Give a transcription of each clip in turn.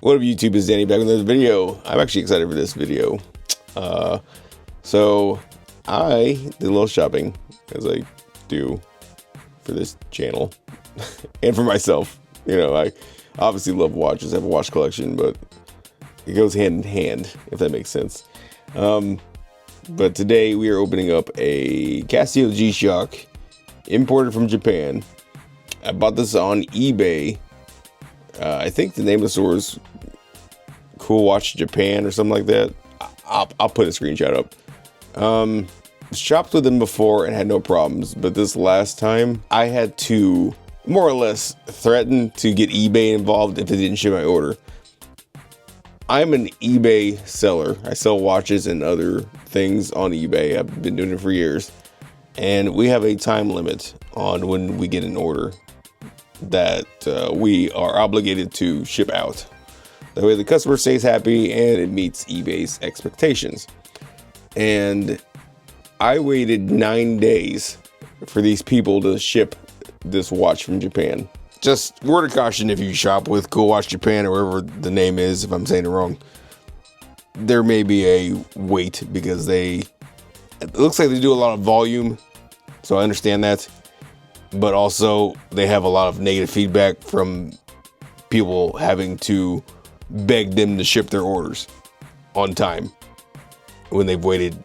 What up, YouTube? Is Danny back with another video. I'm actually excited for this video. So I did a little shopping, as I do for this channel and for myself. You know, I obviously love watches. I have a watch collection, but it goes hand in hand, if that makes sense. But today we are opening up a Casio G-Shock imported from Japan. I bought this on eBay. I think the name of the store is Cool Watch Japan or something like that. I'll put a screenshot up. Shopped with them before and had no problems, but this last time I had to more or less threaten to get eBay involved if they didn't ship my order. I'm an eBay seller. I sell watches and other things on eBay. I've been doing it for years, and we have a time limit on when we get an order that we are obligated to ship out. That way the customer stays happy and it meets eBay's expectations. And I waited 9 days for these people to ship this watch from Japan. Just word of caution, if you shop with Cool Watch Japan or whatever the name is, if I'm saying it wrong, there may be a wait because it looks like they do a lot of volume, so I understand that. But also they have a lot of negative feedback from people having to beg them to ship their orders on time when they've waited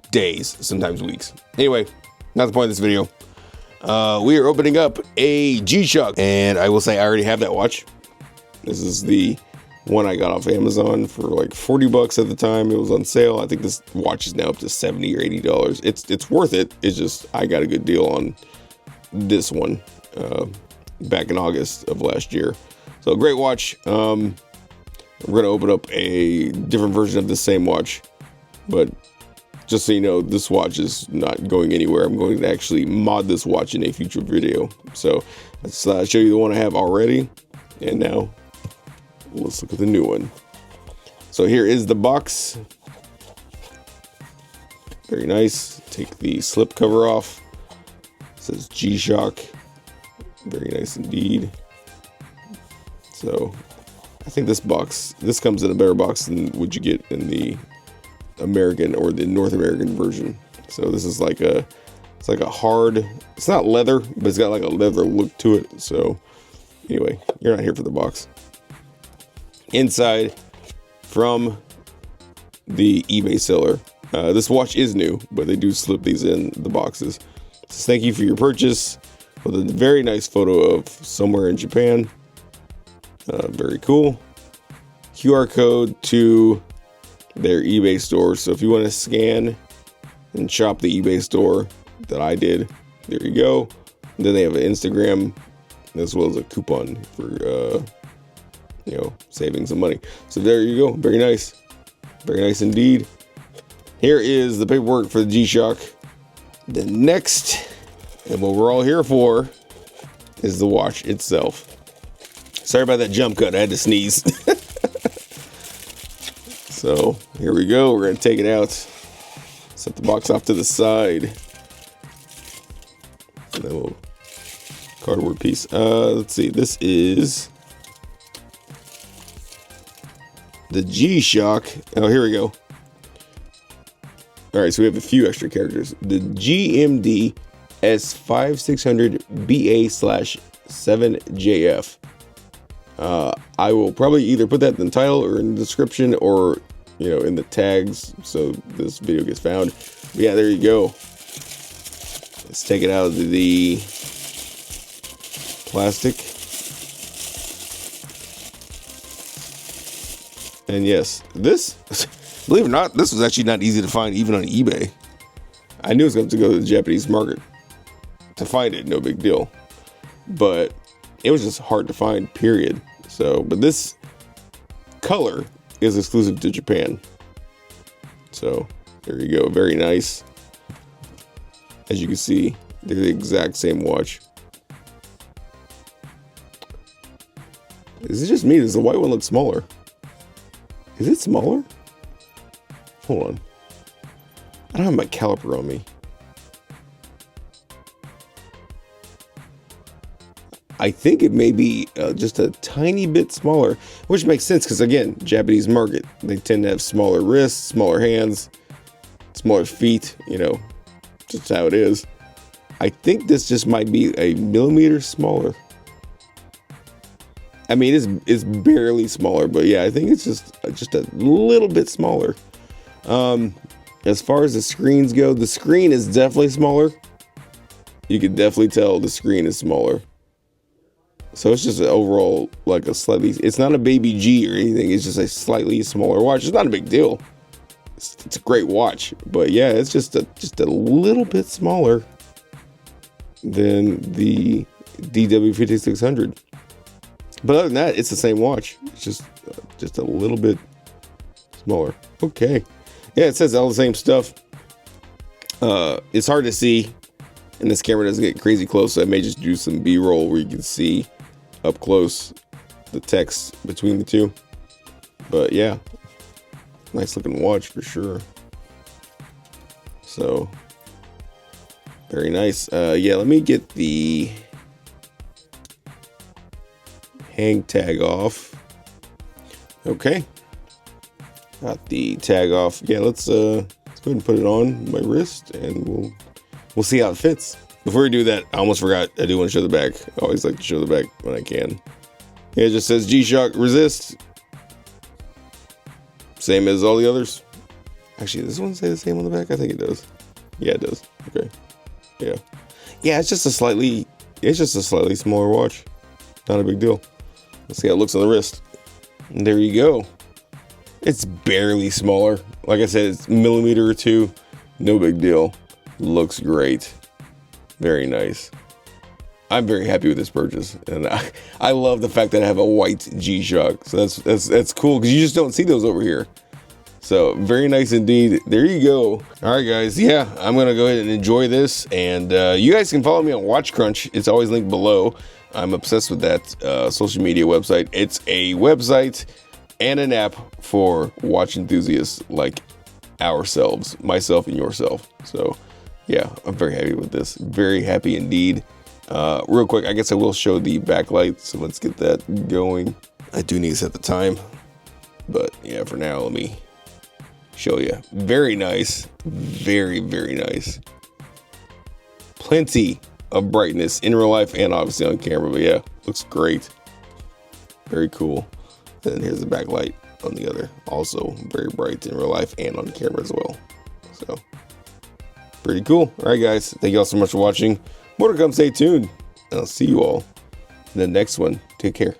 days, sometimes weeks. Anyway, not the point of this video. We are opening up a G-Shock, and I will say I already have that watch. This is the one I got off Amazon for like 40 bucks at the time. It was on sale. I think this watch is now up to $70 or $80. It's worth it. It's just I got a good deal on this one back in August of last year. So great watch. We're gonna open up a different version of the same watch, but just so you know, this watch is not going anywhere. I'm going to actually mod this watch in a future video. So let's show you the one I have already, and now let's look at the new one. So here is the box. Very nice. Take the slip cover off. It says G-Shock. Very nice indeed. So I think this comes in a better box than what you get in the American or the North American version. So this is like it's like a hard, it's not leather, but it's got like a leather look to it. So anyway, you're not here for the box. Inside from the eBay seller, this watch is new, but they do slip these in the boxes. So thank you for your purchase, with a very nice photo of somewhere in Japan. Very cool. QR code to their eBay store. So if you want to scan and shop the eBay store that I did, there you go. And then they have an Instagram as well as a coupon for saving some money. So there you go. Very nice indeed. Here is the paperwork for the G-Shock. The next, and what we're all here for, is the watch itself. Sorry about that jump cut. I had to sneeze. So here we go. We're going to take it out. Set the box off to the side. And then we'll cardboard piece. Let's see. This is the G-Shock. Oh, here we go. All right, so we have a few extra characters. The GMD-S5600BA-7JF. I will probably either put that in the title or in the description or, in the tags so this video gets found. But yeah, there you go. Let's take it out of the plastic. And yes, this, believe it or not, this was actually not easy to find even on eBay. I knew it was going to go to the Japanese market to find it, no big deal. But it was just hard to find, period. So, but this color is exclusive to Japan. So there you go. Very nice. As you can see, they're the exact same watch. Is it just me? Does the white one look smaller? Is it smaller? Hold on. I don't have my caliper on me. I think it may be just a tiny bit smaller, which makes sense because, again, Japanese market, they tend to have smaller wrists, smaller hands, smaller feet, you know, just how it is. I think this just might be a millimeter smaller. I mean, it's barely smaller, but yeah, I think it's just a little bit smaller. As far as the screens go, the screen is definitely smaller. You can definitely tell the screen is smaller. So it's just an overall, like a slightly, it's not a baby G or anything. It's just a slightly smaller watch. It's not a big deal. It's a great watch, but yeah, it's just a little bit smaller than the DW5600. But other than that, it's the same watch. It's just a little bit smaller. Okay. Yeah, it says all the same stuff. It's hard to see, and this camera doesn't get crazy close, so I may just do some B-roll where you can see up close the text between the two. But yeah, nice looking watch for sure. So very nice. Yeah, let me get the hang tag off. Okay, got the tag off. Yeah, let's go ahead and put it on my wrist, and we'll see how it fits. Before we do that, I almost forgot, I do want to show the back. I always like to show the back when I can. Yeah, it just says G-Shock resist. Same as all the others. Actually, does this one say the same on the back? I think it does. Yeah, it does. Okay. Yeah. Yeah, it's just a slightly smaller watch. Not a big deal. Let's see how it looks on the wrist. And there you go. It's barely smaller. Like I said, it's a millimeter or two. No big deal. Looks great. Very nice. I'm very happy with this purchase, and I love the fact that I have a white G-Shock. So that's cool because you just don't see those over here. So very nice indeed. There you go. All right, guys. Yeah, I'm gonna go ahead and enjoy this, and you guys can follow me on Watch Crunch. It's always linked below. I'm obsessed with that social media website. It's a website and an app for watch enthusiasts like ourselves, myself and yourself. So yeah, I'm very happy with this. Very happy indeed. Real quick, I guess I will show the backlight, so let's get that going. I do need to set the time, but yeah, for now, let me show you. Very nice. Very, very nice. Plenty of brightness in real life and obviously on camera, but yeah, looks great. Very cool. And here's the backlight on the other. Also very bright in real life and on camera as well. So pretty cool. All right, guys. Thank you all so much for watching. More to come. Stay tuned. And I'll see you all in the next one. Take care.